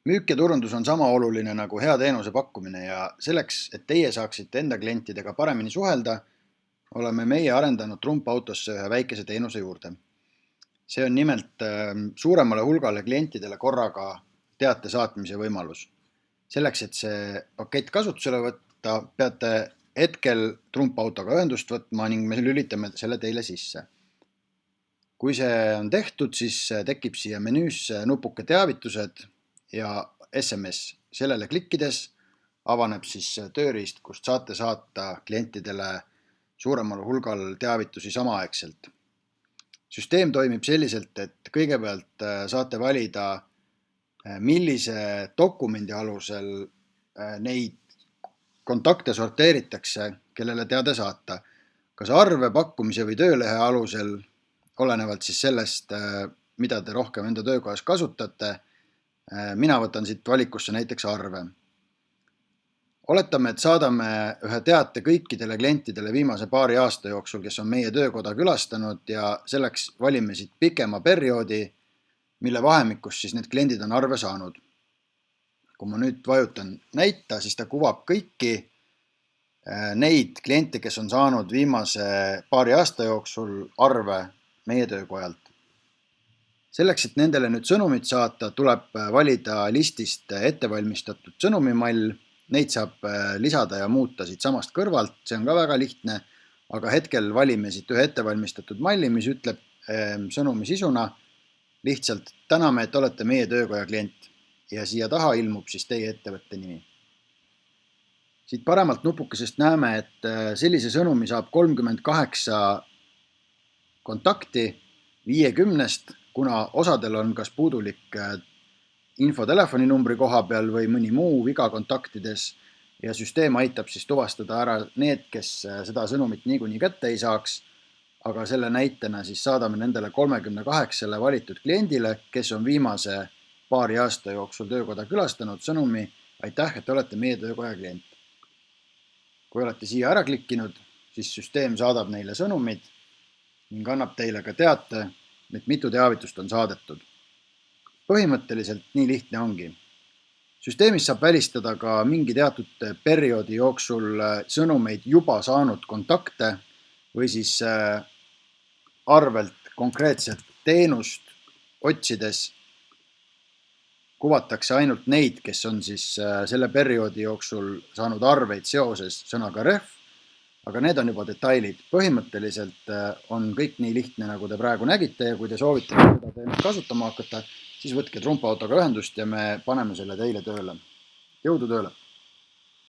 Müük ja turundus on sama oluline nagu hea teenuse pakkumine ja selleks, et teie saaksite enda klientidega paremini suhelda, oleme meie arendanud Trumpautosse ühe väikese teenuse juurde. See on nimelt suuremale hulgale klientidele korraga teate saatmise võimalus. Selleks, et see pakett kasutusele võtta, peate hetkel Trumpautoga ühendust võtma ning me lülitame selle teile sisse. Kui see on tehtud, siis tekib siia menüüsse nupuke teavitused ja SMS. Sellele klikkides avaneb siis tööriist, kust saate saata klientidele suuremal hulgal teavitusi samaaegselt. Süsteem toimib selliselt, et kõigepealt saate valida, millise dokumendi alusel neid kontakte sorteeritakse, kellele teade saata. Kas arve, pakkumise või töölehe alusel, olenevalt siis sellest, mida te rohkem enda töökohas kasutate. Mina võtan siit valikusse näiteks arve. Oletame, et saadame ühe teate kõikidele klientidele viimase paari aasta jooksul, kes on meie töökoda külastanud ja selleks valime siit pikema perioodi, mille vahemikus siis need kliendid on arve saanud. Kui ma nüüd vajutan näita, siis ta kuvab kõiki neid kliente, kes on saanud viimase paari aasta jooksul arve meie töökojalt. Selleks, et nendele nüüd sõnumit saata, tuleb valida listist ettevalmistatud sõnumimall. Neid saab lisada ja muuta siit samast kõrvalt, see on ka väga lihtne, aga hetkel valime siit ühe ettevalmistatud malli, mis ütleb sõnumi sisuna lihtsalt täname, et olete meie töökoja klient ja siia taha ilmub siis teie ettevõtte nimi. Siit paremalt nupukesest näeme, et sellise sõnumi saab 38 kontakti 50-st, kuna osadel on kas puudulik info telefoninumbri koha peal või mõni muu viga kontaktides ja süsteem aitab siis tuvastada ära need, kes seda sõnumit niikuinii kätte ei saaks, aga selle näitena siis saadame nendele 38 valitud kliendile, kes on viimase paari aasta jooksul töökoda külastanud sõnumi aitäh, et olete meie töökoja klient. Kui olete siia ära klikkinud, siis süsteem saadab neile sõnumid ning annab teile ka teate, et mitu teavitust on saadetud. Põhimõtteliselt nii lihtne ongi. Süsteemis saab välistada ka mingi teatud perioodi jooksul sõnumeid juba saanud kontakte või siis arvelt konkreetset teenust otsides kuvatakse ainult neid, kes on siis selle perioodi jooksul saanud arveid seoses sõnaga ref, aga need on juba detailid. Põhimõtteliselt on kõik nii lihtne, nagu te praegu nägite ja kui te soovite seda teenust kasutama hakata, siis võtke Trumpautoga ühendust ja me paneme selle teile tööle. Jõudu tööle!